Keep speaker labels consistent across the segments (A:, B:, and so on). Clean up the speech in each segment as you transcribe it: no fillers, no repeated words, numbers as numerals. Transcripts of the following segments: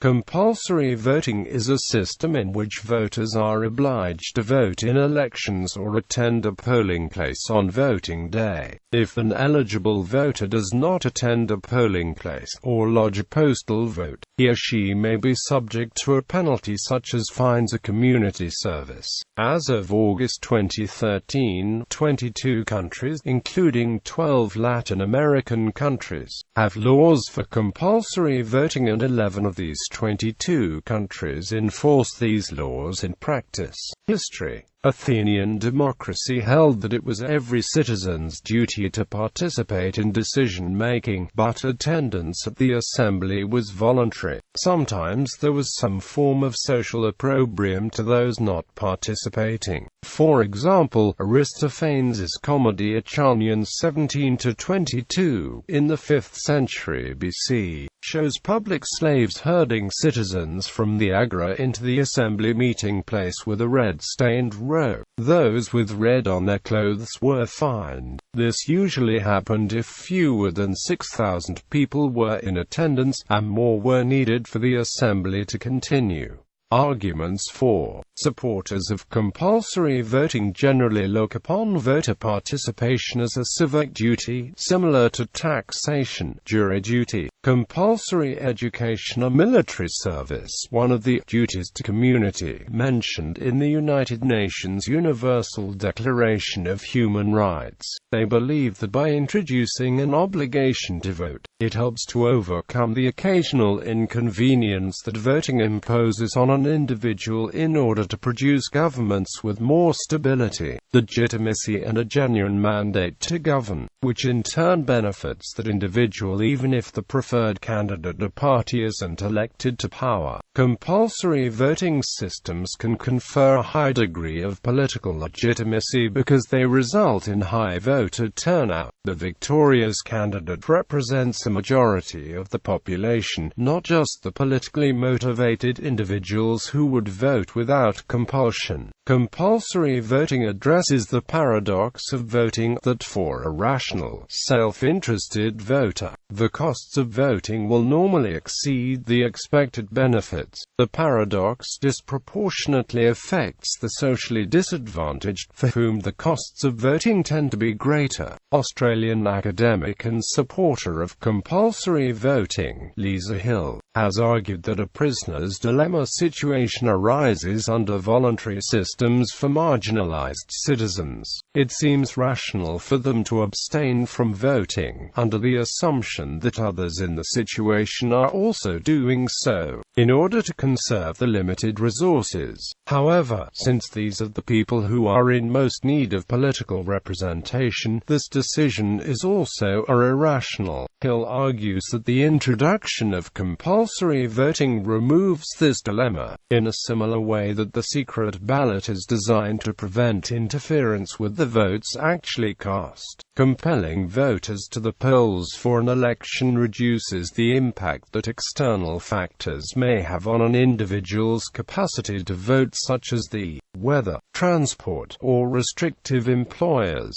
A: Compulsory voting is a system in which voters are obliged to vote in elections or attend a polling place on voting day. If an eligible voter does not attend a polling place or lodge a postal vote, he or she may be subject to a penalty such as fines or community service. As of August 2013, 22 countries, including 12 Latin American countries, have laws for compulsory voting, and 11 of these 22 countries enforce these laws in practice. History. Athenian democracy held that it was every citizen's duty to participate in decision-making, but attendance at the assembly was voluntary. Sometimes there was some form of social opprobrium to those not participating. For example, Aristophanes' comedy Acharnians 17–22, in the 5th century BC, shows public slaves herding citizens from the agora into the assembly meeting place with a red-stained robe. Those with red on their clothes were fined. This usually happened if fewer than 6,000 people were in attendance, and more were needed for the assembly to continue. Arguments for. Supporters of compulsory voting generally look upon voter participation as a civic duty, similar to taxation, jury duty, compulsory education or military service, one of the duties to community mentioned in the United Nations Universal Declaration of Human Rights. They believe that by introducing an obligation to vote, it helps to overcome the occasional inconvenience that voting imposes on an individual in order to produce governments with more stability, legitimacy and a genuine mandate to govern, which in turn benefits that individual even if the preferred candidate or party isn't elected to power. Compulsory voting systems can confer a high degree of political legitimacy because they result in high voter turnout. The victorious candidate represents a majority of the population, not just the politically motivated individuals who would vote without compulsion. Compulsory voting addresses the paradox of voting, that for a rational, self-interested voter, the costs of voting will normally exceed the expected benefits. The paradox disproportionately affects the socially disadvantaged, for whom the costs of voting tend to be greater. Australian academic and supporter of compulsory voting, Lisa Hill, has argued that a prisoner's dilemma situation arises under voluntary systems for marginalized citizens. It seems rational for them to abstain from voting, under the assumption that others in the situation are also doing so, in order to conserve the limited resources. However, since these are the people who are in most need of political representation, this decision is also irrational. Hill argues that the introduction of compulsory voting removes this dilemma, in a similar way that the secret ballot is designed to prevent interference with the votes actually cast. Compelling voters to the polls for an election reduces the impact that external factors may have on an individual's capacity to vote, such as the weather, transport, or restrictive employers.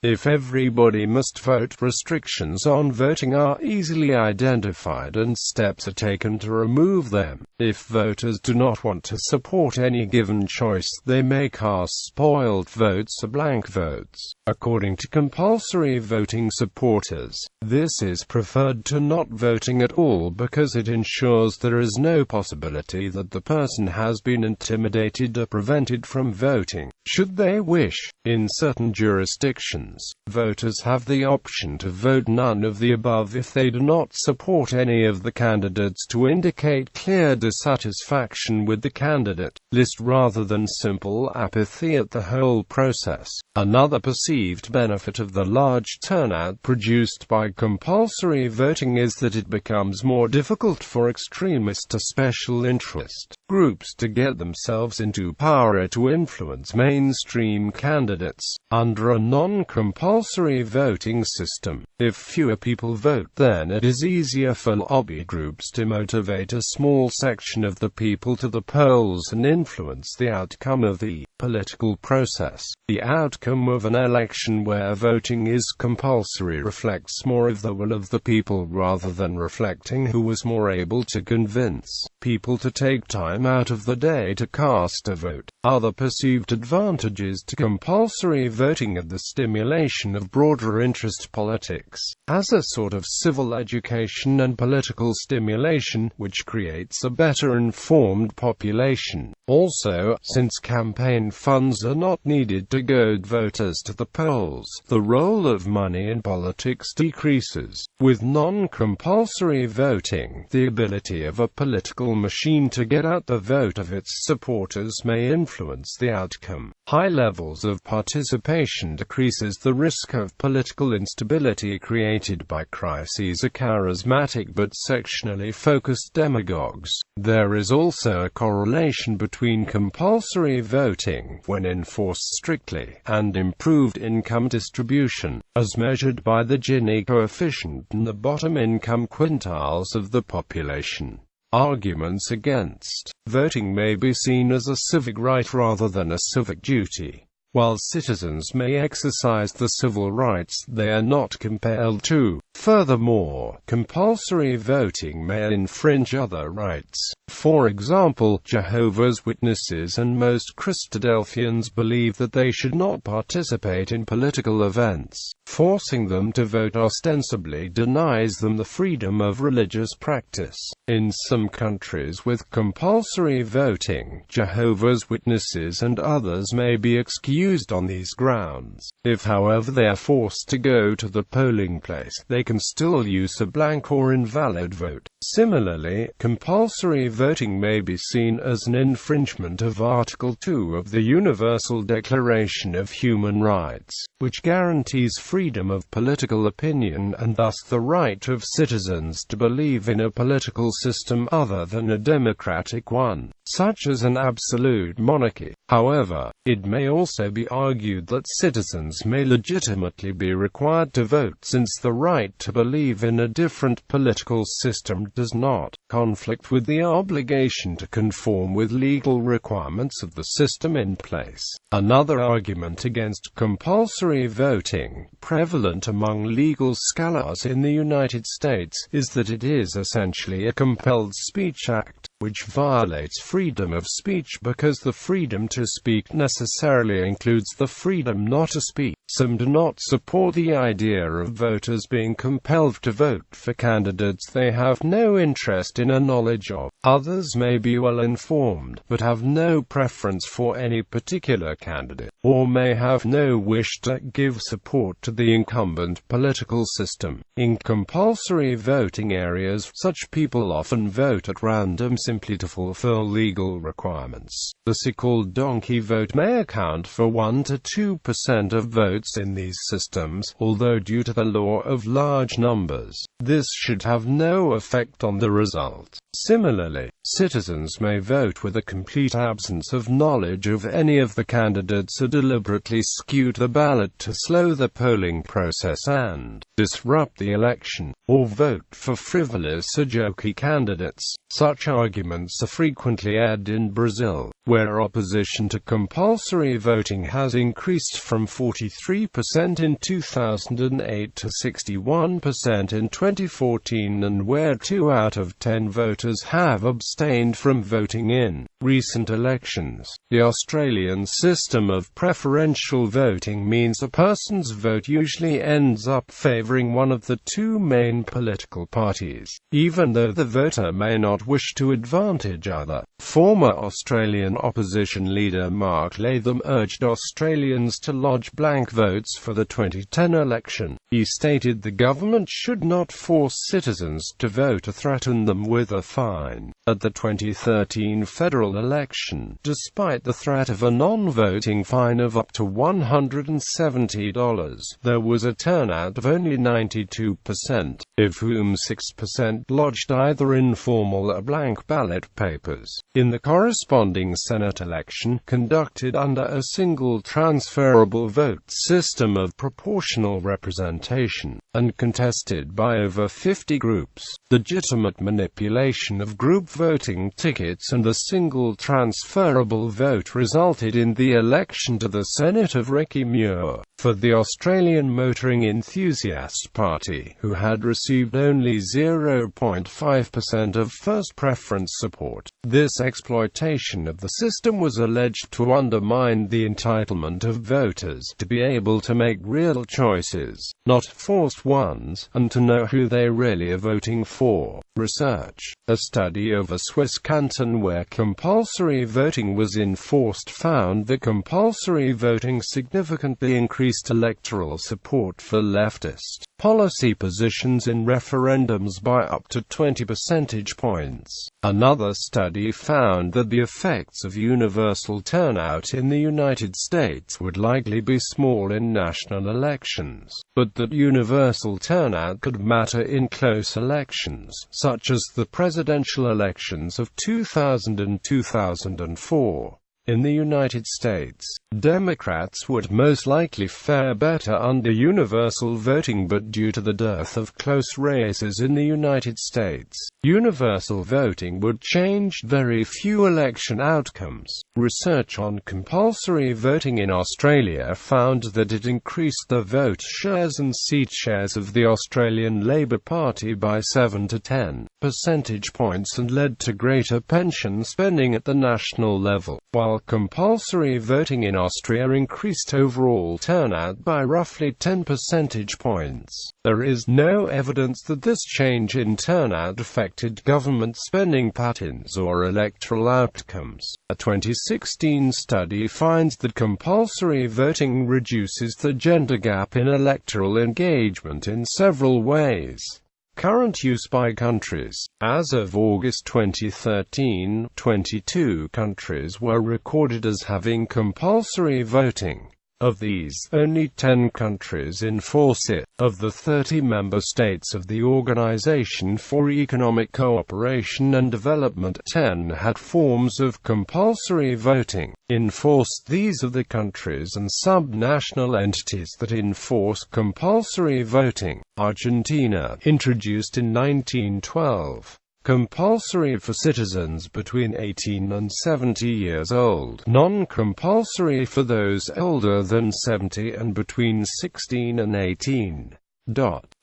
A: If everybody must vote, restrictions on voting are easily identified and steps are taken to remove them. If voters do not want to support any given choice, they may cast spoiled votes or blank votes. According to compulsory voting supporters, this is preferred to not voting at all because it ensures there is no possibility that the person has been intimidated or prevented from voting, should they wish. In certain jurisdictions, voters have the option to vote none of the above if they do not support any of the candidates, to indicate clear dissatisfaction with the candidate list rather than simple apathy at the whole process. Another perceived benefit of the large turnout produced by compulsory voting is that it becomes more difficult for extremist or special interest groups to get themselves into power or to influence mainstream candidates. Under a non-compulsory voting system, if fewer people vote, then it is easier for lobby groups to motivate a small section of the people to the polls and influence the outcome of the Political process. The outcome of an election where voting is compulsory reflects more of the will of the people rather than reflecting who was more able to convince people to take time out of the day to cast a vote. Other perceived advantages to compulsory voting are the stimulation of broader interest politics, as a sort of civil education and political stimulation, which creates a better informed population. Also, since campaign funds are not needed to goad voters to the polls, the role of money in politics decreases. With non-compulsory voting, the ability of a political machine to get out the vote of its supporters may influence the outcome. High levels of participation decreases the risk of political instability created by crises or charismatic but sectionally focused demagogues. There is also a correlation between compulsory voting, when enforced strictly, and improved income distribution, as measured by the Gini coefficient in the bottom income quintiles of the population. Arguments against voting may be seen as a civic right rather than a civic duty. While citizens may exercise the civil rights, they are not compelled to. Furthermore, compulsory voting may infringe other rights. For example, Jehovah's Witnesses and most Christadelphians believe that they should not participate in political events. Forcing them to vote ostensibly denies them the freedom of religious practice. In some countries with compulsory voting, Jehovah's Witnesses and others may be excused on these grounds. If, however, they are forced to go to the polling place, they can still use a blank or invalid vote. Similarly, compulsory voting may be seen as an infringement of Article 2 of the Universal Declaration of Human Rights, which guarantees freedom of political opinion and thus the right of citizens to believe in a political system other than a democratic one, such as an absolute monarchy. However, it may also be argued that citizens may legitimately be required to vote, since the right to believe in a different political system does not conflict with the obligation to conform with legal requirements of the system in place. Another argument against compulsory voting, prevalent among legal scholars in the United States, is that it is essentially a compelled speech act, which violates freedom of speech because the freedom to speak necessarily includes the freedom not to speak. Some do not support the idea of voters being compelled to vote for candidates they have no interest in or knowledge of. Others may be well informed, but have no preference for any particular candidate, or may have no wish to give support to the incumbent political system. In compulsory voting areas, such people often vote at random simply to fulfill legal requirements. The so-called donkey vote may account for 1 to 2% of votes in these systems, although due to the law of large numbers, this should have no effect on the result. Similarly, citizens may vote with a complete absence of knowledge of any of the candidates or deliberately skew the ballot to slow the polling process and disrupt the election, or vote for frivolous or jokey candidates. Such arguments are frequently aired in Brazil, where opposition to compulsory voting has increased from 43% in 2008 to 61% in 2014, and where 2 out of 10 voters have abstained from voting in recent elections. The Australian system of preferential voting means a person's vote usually ends up favouring one of the 2 main political parties, even though the voter may not wish to advantage either. Former Australian opposition leader Mark Latham urged Australians to lodge blank votes for the 2010 election. He stated the government should not force citizens to vote or threaten them with a fine. At the 2013 federal election, despite the threat of a non-voting fine of up to $170, there was a turnout of only 92%, of whom 6% lodged either informal or blank ballot papers. In the corresponding Senate election, conducted under a single transferable vote system of proportional representation, and contested by over 50 groups, legitimate manipulation of group voting tickets and the single transferable vote resulted in the election to the Senate of Ricky Muir, for the Australian Motoring Enthusiast Party, who had received only 0.5% of first preference support. This exploitation of the system was alleged to undermine the entitlement of voters to be able to make real choices, not forced ones, and to know who they really are voting for. Research. A study of a Swiss canton where compulsory voting was enforced found that compulsory voting significantly increased electoral support for leftist policy positions in referendums by up to 20 percentage points. Another study found that the effects of universal turnout in the United States would likely be small in national elections, but that universal turnout could matter in close elections, such as the presidential elections of 2000 and 2004. In the United States, Democrats would most likely fare better under universal voting, but due to the dearth of close races in the United States, universal voting would change very few election outcomes. Research on compulsory voting in Australia found that it increased the vote shares and seat shares of the Australian Labor Party by 7 to 10 percentage points and led to greater pension spending at the national level, while compulsory voting in Austria increased overall turnout by roughly 10 percentage points. There is no evidence that this change in turnout affected government spending patterns or electoral outcomes. A 2016 study finds that compulsory voting reduces the gender gap in electoral engagement in several ways. Current use by countries. As of August 2013, 22 countries were recorded as having compulsory voting. Of these, only 10 countries enforce it. Of the 30 member states of the Organization for Economic Cooperation and Development, 10 had forms of compulsory voting enforced. These are the countries and sub-national entities that enforce compulsory voting. Argentina, introduced in 1912. Compulsory for citizens between 18 and 70 years old. Non-compulsory for those older than 70 and between 16 and 18.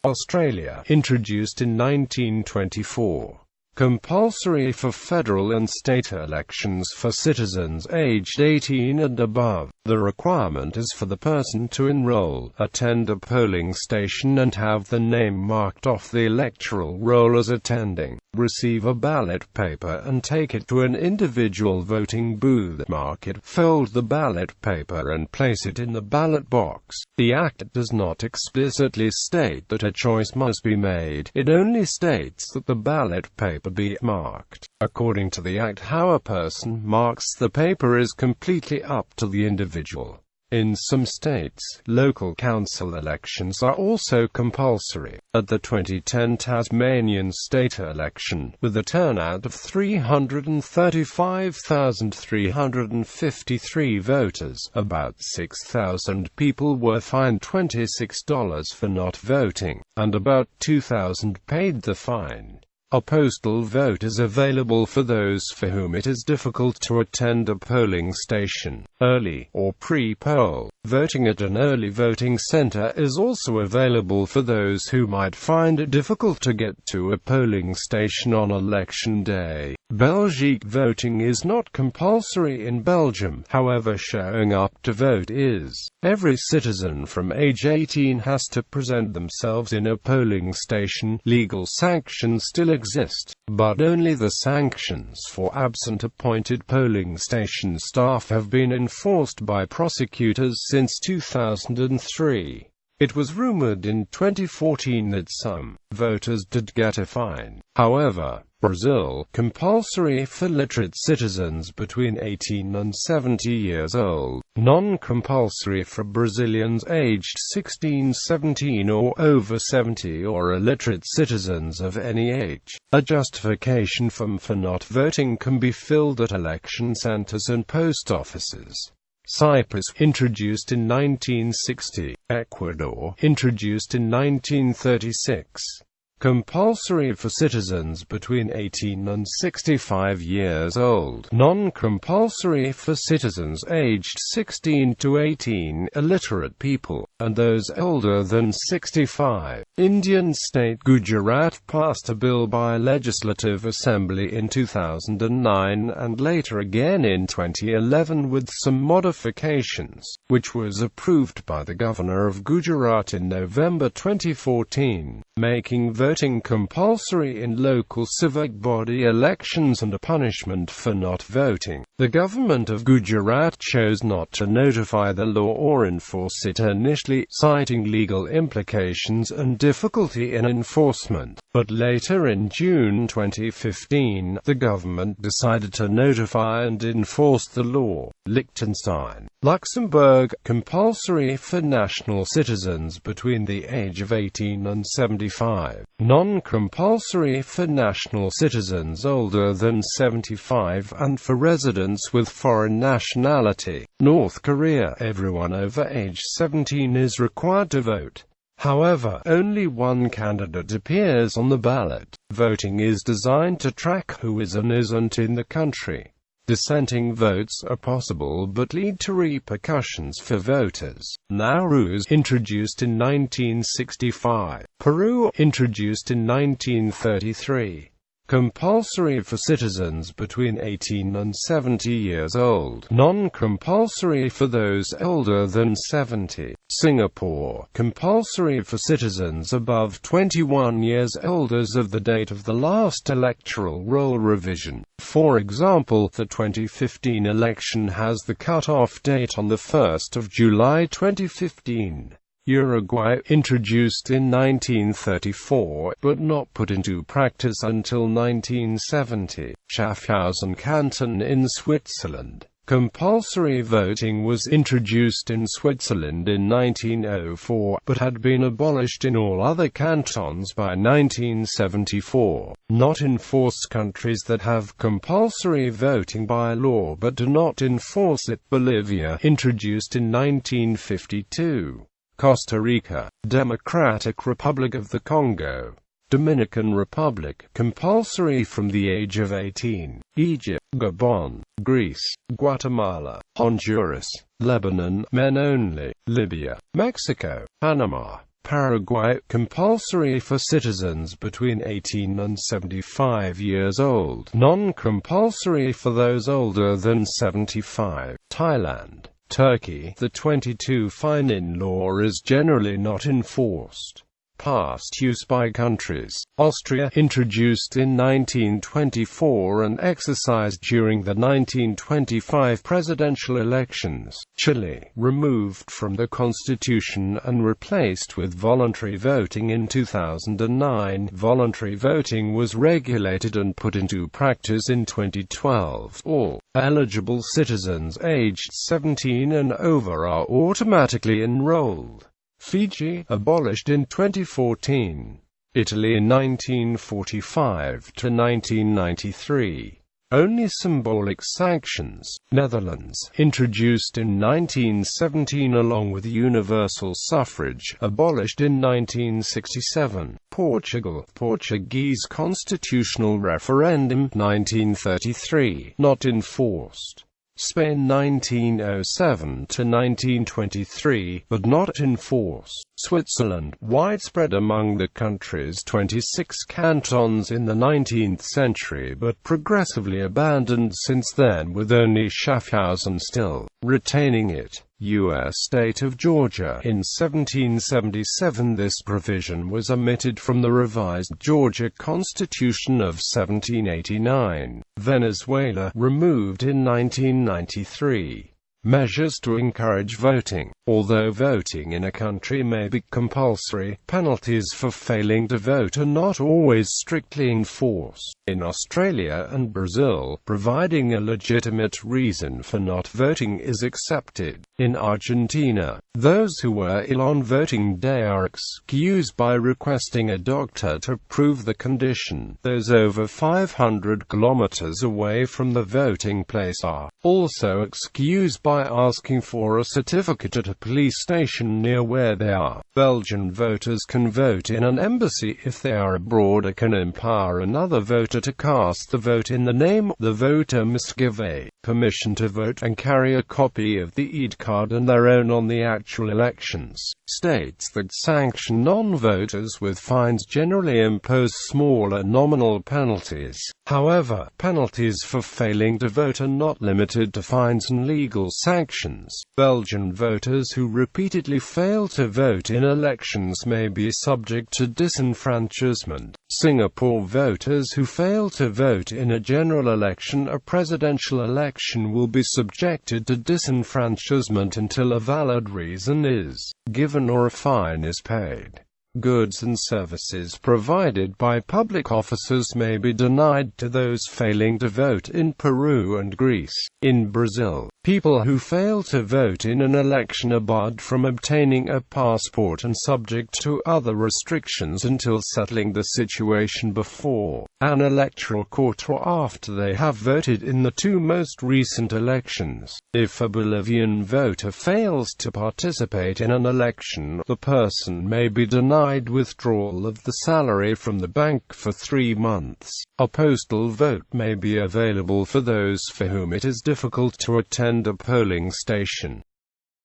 A: Australia, introduced in 1924. Compulsory for federal and state elections for citizens aged 18 and above. The requirement is for the person to enroll, attend a polling station and have the name marked off the electoral roll as attending, receive a ballot paper and take it to an individual voting booth, mark it, fold the ballot paper and place it in the ballot box. The Act does not explicitly state that a choice must be made, it only states that the ballot paper be marked. According to the Act, how a person marks the paper is completely up to the individual. In some states, local council elections are also compulsory. At the 2010 Tasmanian state election, with a turnout of 335,353 voters, about 6,000 people were fined $26 for not voting, and about 2,000 paid the fine. A postal vote is available for those for whom it is difficult to attend a polling station, early or pre-poll. Voting at an early voting center is also available for those who might find it difficult to get to a polling station on election day. Belgique. Voting is not compulsory in Belgium, however showing up to vote is. Every citizen from age 18 has to present themselves in a polling station. Legal sanctions still exist, but only the sanctions for absent appointed polling station staff have been enforced by prosecutors since 2003. It was rumored in 2014 that some voters did get a fine. However, Brazil, compulsory for literate citizens between 18 and 70 years old, non-compulsory for Brazilians aged 16, 17 or over 70 or illiterate citizens of any age. A justification for not voting can be filled at election centers and post offices. Cyprus, introduced in 1960. Ecuador, introduced in 1936. compulsory for citizens between 18 and 65 years old, non-compulsory for citizens aged 16 to 18, illiterate people, and those older than 65. Indian state Gujarat passed a bill by Legislative Assembly in 2009 and later again in 2011 with some modifications, which was approved by the Governor of Gujarat in November 2014, making voting compulsory in local civic body elections and a punishment for not voting. The government of Gujarat chose not to notify the law or enforce it initially, citing legal implications and difficulty in enforcement. But later in June 2015, the government decided to notify and enforce the law. Liechtenstein, Luxembourg, compulsory for national citizens between the age of 18 and 75, non-compulsory for national citizens older than 75 and for residents with foreign nationality. North Korea, everyone over age 17 is required to vote. However, only one candidate appears on the ballot. Voting is designed to track who is and isn't in the country. Dissenting votes are possible but lead to repercussions for voters. Nauru's introduced in 1965. Peru introduced in 1933. Compulsory for citizens between 18 and 70 years old, non-compulsory for those older than 70. Singapore, compulsory for citizens above 21 years old as of the date of the last electoral roll revision. For example, the 2015 election has the cut-off date on the 1st of July 2015. Uruguay, introduced in 1934, but not put into practice until 1970. Schaffhausen Canton in Switzerland. Compulsory voting was introduced in Switzerland in 1904, but had been abolished in all other cantons by 1974. Not enforced countries that have compulsory voting by law but do not enforce it. Bolivia, introduced in 1952. Costa Rica, Democratic Republic of the Congo, Dominican Republic, compulsory from the age of 18. Egypt, Gabon, Greece, Guatemala, Honduras, Lebanon, men only, Libya, Mexico, Panama, Paraguay, compulsory for citizens between 18 and 75 years old, non-compulsory for those older than 75. Thailand, Turkey, the 22 fine-in law is generally not enforced. Past use by countries. Austria, introduced in 1924 and exercised during the 1925 presidential elections. Chile, removed from the constitution and replaced with voluntary voting in 2009. Voluntary voting was regulated and put into practice in 2012. All eligible citizens aged 17 and over are automatically enrolled. Fiji, abolished in 2014. Italy in 1945 to 1993. Only symbolic sanctions. Netherlands, introduced in 1917 along with universal suffrage, abolished in 1967. Portugal, Portuguese constitutional referendum, 1933, not enforced. Spain 1907 to 1923, but not enforced. Switzerland, widespread among the country's 26 cantons in the 19th century but progressively abandoned since then, with only Schaffhausen still retaining it. U.S. state of Georgia. In 1777 this provision was omitted from the revised Georgia Constitution of 1789. Venezuela, removed in 1993. Measures to encourage voting. Although voting in a country may be compulsory, penalties for failing to vote are not always strictly enforced. In Australia and Brazil, providing a legitimate reason for not voting is accepted. In Argentina, those who were ill on voting day are excused by requesting a doctor to prove the condition. Those over 500 kilometers away from the voting place are also excused by by asking for a certificate at a police station near where they are. Belgian voters can vote in an embassy if they are abroad, or can empower another voter to cast the vote in the name. The voter must give a permission to vote and carry a copy of the ID card and their own on the actual elections. States that sanction non-voters with fines generally impose smaller nominal penalties. However, penalties for failing to vote are not limited to fines and legal sanctions. Belgian voters who repeatedly fail to vote in elections may be subject to disenfranchisement. Singapore voters who fail to vote in a general election or presidential election will be subjected to disenfranchisement until a valid reason is given or a fine is paid. Goods and services provided by public officers may be denied to those failing to vote in Peru and Greece. In Brazil, people who fail to vote in an election are barred from obtaining a passport and subject to other restrictions until settling the situation before an electoral court or after they have voted in the two most recent elections. If a Bolivian voter fails to participate in an election, the person may be denied withdrawal of the salary from the bank for 3 months. A postal vote may be available for those for whom it is difficult to attend a polling station.